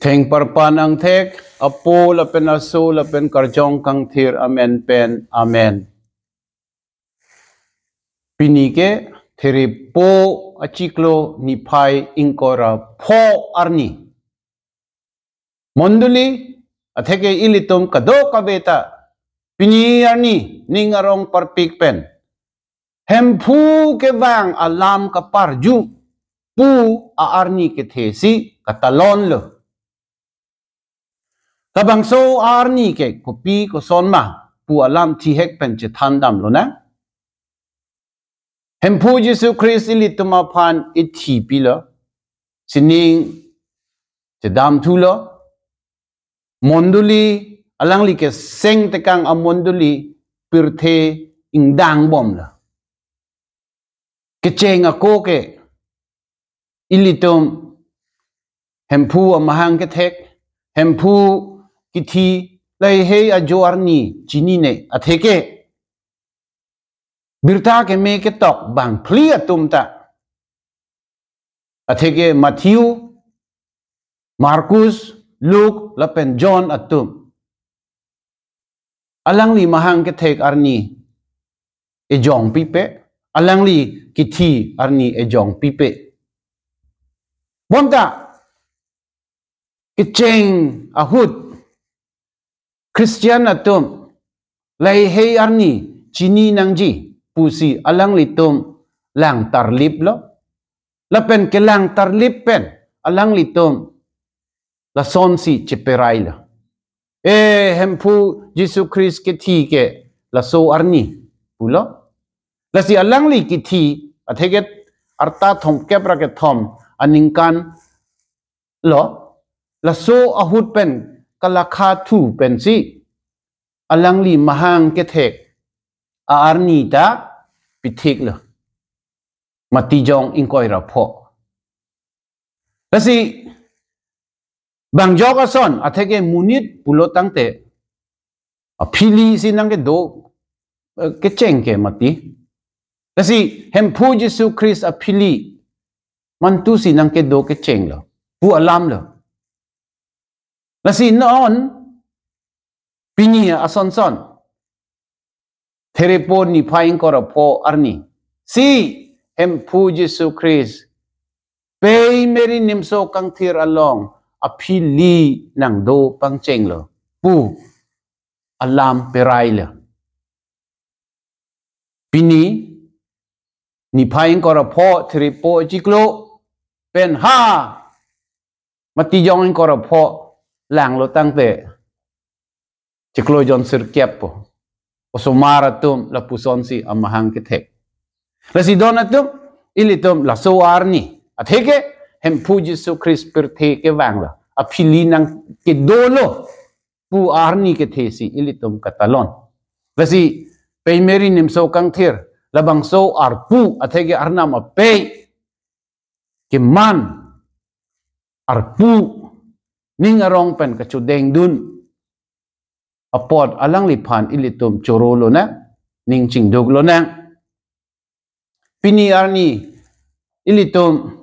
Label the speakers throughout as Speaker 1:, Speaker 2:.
Speaker 1: Theng parpan ang thek, apo la pen aso la pen karjong kang thir, amen pen, amen. Pinike, thiri po achiklo nipai inkora po arni. Monduli, atheke ilitum kado kabeta, pini arni, ningarong parpik pen. Hempu ke bang alam kaparju, pu aarni ke thesi katalon lo. Kabang so arni ke kopi ko sonma pu alam tihek pen chetandam lo na. Hempu Jesu Christ ilituma pan iti pila sining cedam tulo monduli alang li ke seng tekang amonduli pirte ingdang bom la. Keceng ako ke ilitum hempu amahang ketek hempu kiti lai hei ajoarni chinine atheke birta ke me ke tok bang pli atum ta atheke Matthew Marcus Luke lapen John atum alang li mahang ketek arni ejong pipe alang li kiti arni ejong pipe bonta keceng ahut Christian atum lai hei arni chini nangji pusi alang litum lang tarlip lo lapen ke lang tarlip pen alang litum la son si ceperai lo hempu Jesu Christ ke thi ke la so arni pulo la si alang li ki thi atheget arta thom kepra ke thom aningkan lo la so ahut pen kalakha thu pen si alang li mahang ke thek arni ta pithik lo matijong ingkoi ra pho lasi bang joga son atheke munit pulo tangte aphili sinang ke do ke cheng ke mati lasi hempu Jesu Christ aphili mantu sinang ke do ke cheng lo pu alam lo lasi noon pinia ason son Therepon ni paing kora po arni. Si hempu Jesu Christ. Pay meri nimso kang thir along. Apili nang do pang cheng lo. Pu alam perai lo. Pini ni paing kora po therepo jiklo. Pen ha. Mati jong kora po lang lo tang te. Jiklo jon sir kiap po. Osomara tum la puson si amahang ketek. La si donatum ilitum la so arni. Atheke hempu Jesu Christ pirte ke wang la. Apili nang ke dolo pu arni ke thesi ilitum katalon. La si pay meri nimso kang thir labang so arpu atheke arnam apay ke man arpu ningarong pen kachudeng dun. Apod alang lipan ilitum chorolo na ning chingdog lo na pini arni ilitum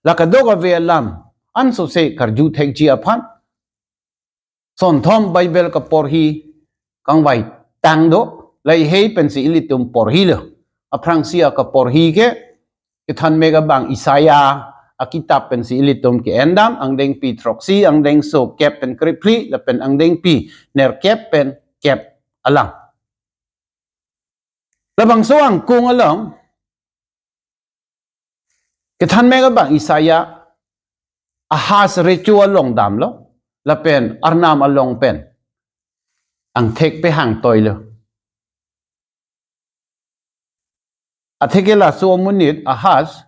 Speaker 1: lakadoga ve alam anso se karju thek ji apan son thom bible ka porhi kang bai tang do lai hei pensi ilitum porhi lo aprang sia ka porhi ke than mega bang Isaya akitab pensi ilitum ke endam ang deng pi troksi ang deng so kep pen kripli la pen ang deng pi ner kep pen kep alang labang so ang kung alam ke than mega bang Isaya ahas ritual long dam lo la pen arnam along pen ang thek pe hang toy lo athekela so munit ahas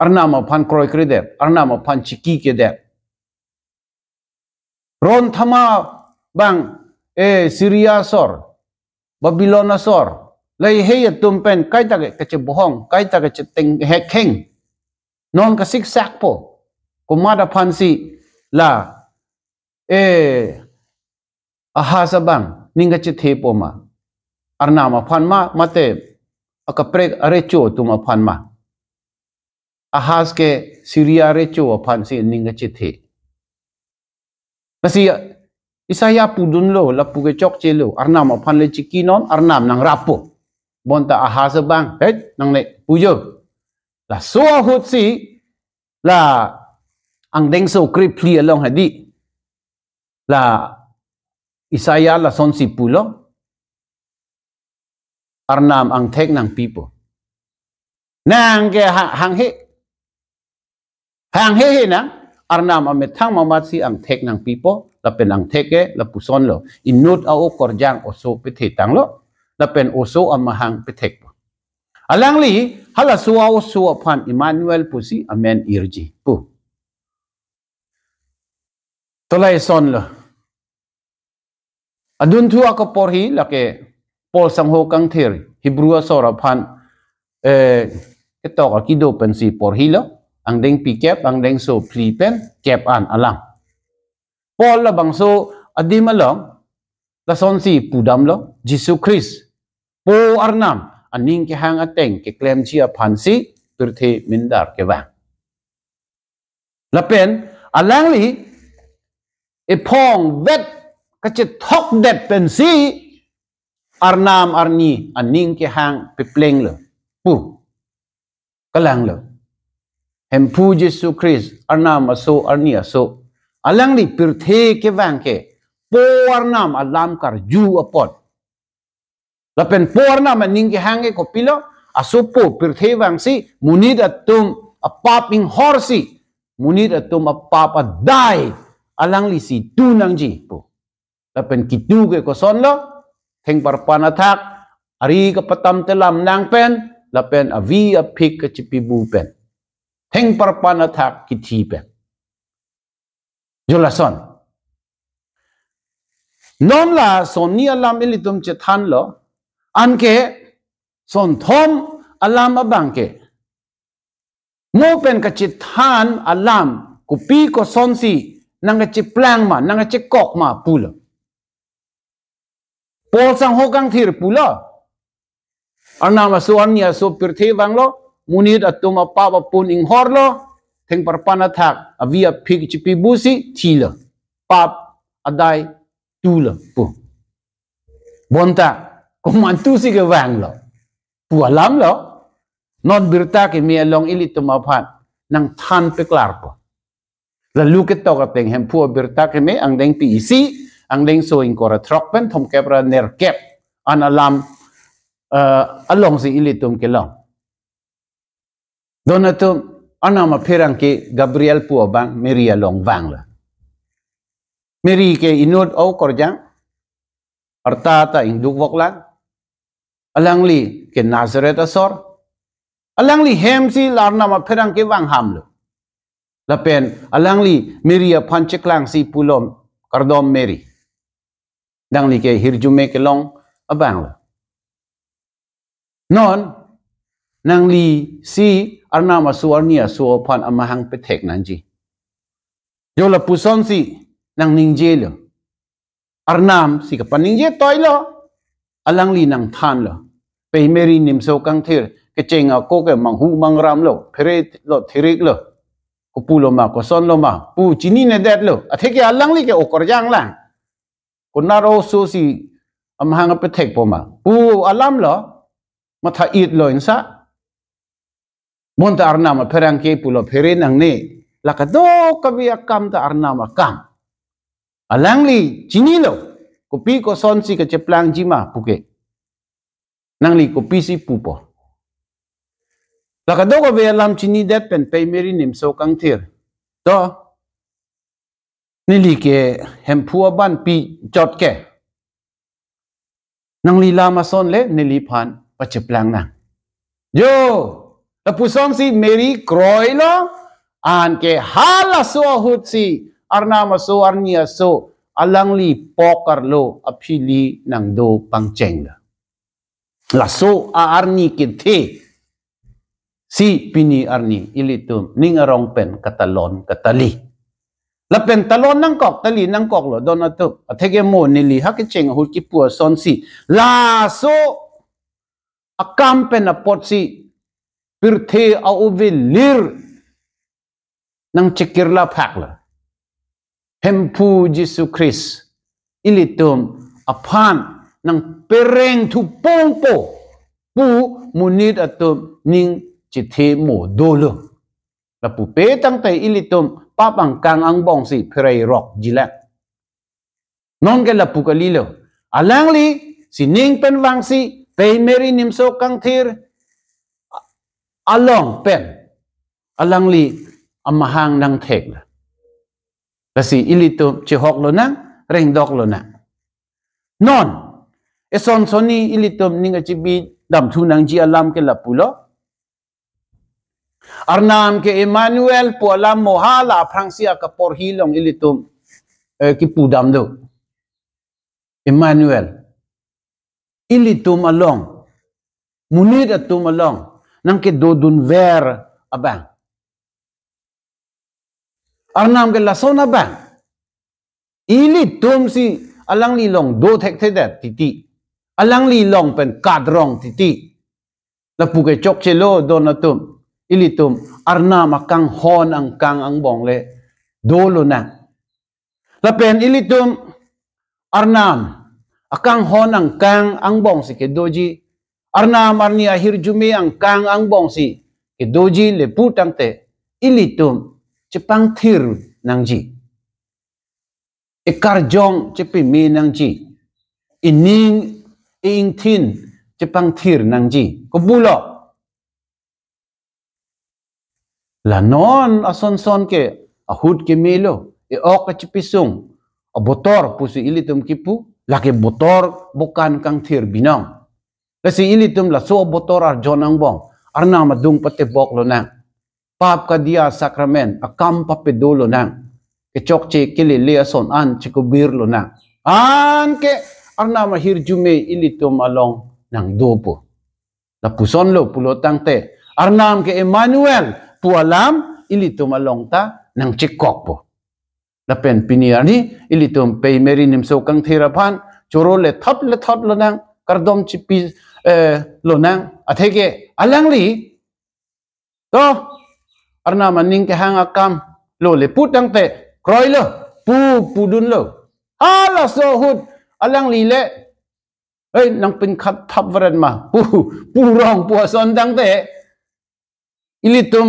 Speaker 1: arnama pan kroy krede arnama pan chiki ke de ron thama bang Syria sor Babylon sor lai hey tumpen kai ta ke che bohong kai ta ke che teng hek heng non ka sik sak po kumada pan si la ahasa bang ninga che the po ma arnama pan ma mate akaprek arecho tuma pan ma ahas ke Syria recho apan si ninga chithe Kasi Isaya pudun lo, lapu ke chok che lo, arnam apan le chikinon, arnam nang rapo. Bonta ahasa bang, nang le puyo. La so hut si, la ang deng so krip pli along hadi. La Isaya la son si pulo. Arnam ang tek nang people. Nang ke hang he na, arnam ametang mamatsi ang tek nang people. La pen ang teke la puson lo inut au korjang oso pete tang lo la pen oso amahang petek alang li hala suwa oso pan Emmanuel pusi amen irji pu tolai son lo adun tu ako porhi la ke Paul sangho kang thir Hebrew sora pan ketok akido pen si porhi lo ang deng pikep ang deng so pli pen kep an alang Paul la bangso adi malong la son si pudam lo Jesus Christ po arnam aning ke hang ateng ke klem chia phansi turthe mindar ke wang la pen alang li e phong vet ka che thok det pen si arnam arni aning ke hang pe pleng lo pu kalang lo hem pu Jesus Christ arnam aso arni aso alang li pirthe ke wang ke pornam alam kar ju apot la pen pornam aning ke hange ko pilo asopo pirthe wang si munid atum apaping horsi munid atum apapa dai alang li si tunang ji po la pen kitu ke ko son lo theng par panathak ari ka patam telam nang pen la pen avi a phik ka chipi bu pen theng par panathak kithi pen Jolason. Non la son ni alam ilitum chethan lo anke son thom alam abangke mo pen ka chethan alam kupi ko son si nanga chiplang ma nanga chekok ma pula Paul sang hokang thir pula anama so ania so pirthe wang lo munid atum apa pun ing hor lo theng parpana thak avia phik chipi busi thila pap adai tula pu bonta komantu si ke wang lo pu alam lo non birta ke mi along ilitum aphan nang than pe klar po la luket to ka peng hem pu birta ke me ang deng pi isi ang deng so in kora trok pen thom kepra ner kep an alam along si ilitum ke long donatum anama perang ke Gabriel pu bang Maria long wang la Mary ke inut au korjang arta ta induk woklan alang li ke Nazareth asor alang li hem si larna ma perang ke wang ham lo la pen alang li Maria pancheklang si pulom kardom Mary dang li ke hirjume ke long abang la non nang li si arnama suarnia suo pan amahang petek nanji yo la puson si nang ningje lo arnam si ka paningje toy lo alang li nang than lo pe Mary nim so kang thir ke chenga ko ke manghu mangram lo phere lo thirik lo ko pulo ma ko son lo ma pu chini ne det lo atheke alang li ke okor jang lang ko naro so si amahang petek po ma pu alam lo matha it lo insa monta arnama perang ke pulo phere nang ne lakado kabiya kam ta arnama kam alang li chini lo kopi ko son si ke cheplang jima puke nang li kopi si pupo lakado ko be alam chini det pen pe Mary nim so kang thir to nili ke hempua ban pi jot ke nang li lama son le nili phan pa cheplang nang yo la puson si Mary kroy lo an ke hala so hut si arnama so arnia so alang li pokar lo apili nang do pangcheng la so a arni kithe si pini arni ilitum ningarong pen katalon katali la pen talon nang kok tali nang kok lo donato athege mo nili hakecheng hut ki pu son si la so akam pen apot si pirthe a uvilir nang chekirla phak la hempu Jesu Christ ilitum aphan nang pereng tu pongpo pu munit atum ning chithe mo dolo lapu pe tang tai ilitum papang kang ang bong si prei rock jilak non ke lapu kalilo alang li sining pen wang si pe meri nimso kang thir along pen alang li amahang nang thek la kasi ilitum chihok lo na reng dok lo na non eson soni ilitum ninga chibi dam thu nang ji alam ke lapulo arnam ke Emmanuel po alam mohala prangsia ka por hilong ilitum ki pudam do Emmanuel ilitum along munid atum along nang ke dodun ver abang arnam ke lason abang ilitum si alang li long do thek that titi alang li long pen kadrong titi lapu ke chok chelo donatum ilitum arna makang hon ang kang ang bong le dolo na lapen ilitum arnam akang hon ang kang ang bong si ke doji arnam arni ahir jumi ang kang ang bong si ke doji le putang te ilitum chepang thir nang ji ikarjong chepi mi nang ji ining ing thin chepang thir nang ji ko bulo la non ason son ke ahud ke melo e ok ka chepisung a botor pusi ilitum kipu laki botor bukan kang thir binong kasi ilitum la so botor ar jonang bong arna madung pate bok lo nang pap ka dia sakramen akam papedolo nang kechok che kili le son an chikubir lo na an ke arna mahir jume ilitum along nang dopo la puson lo pulo tangte arnam ke Emmanuel pualam ilitum along ta nang chikok po la pen piniar ni ilitum pe meri nimso kang thirapan choro le thot lo nang kardom chipi lo nang atheke alang li to arna maning ke hang akam lo le putang te kroy lo pudun lo ala so hud alang li le ơi nang pin khat thap varan ma pu rong pu son dang te ilitum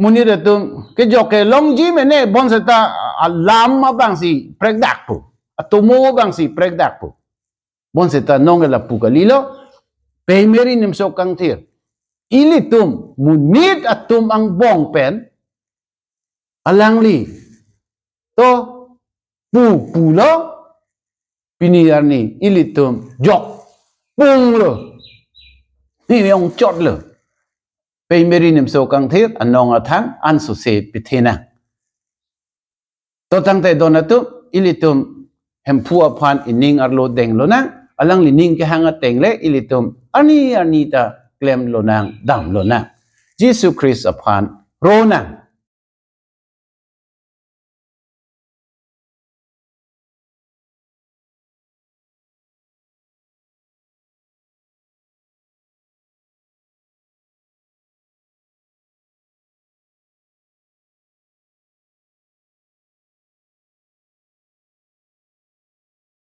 Speaker 1: muniratum ke joke long ji mene bonsata alam ma bang si prek dak pu atomo bang si prek dak pu bonsata nong la pu kalilo pe meri nimso kang thir ilitum munit atum ang bong pen alang li to pu lo piniar ni ilitum jok pung lo ni yong chot lo pe meri nimso kang thir anong athan an su se pithena to tang te donatu ilitum hempu aphan ining arlo deng lo na alang li ning ke hanga teng le ilitum ani ta klem lo nang dam lo na Jesus Christ aphan ro na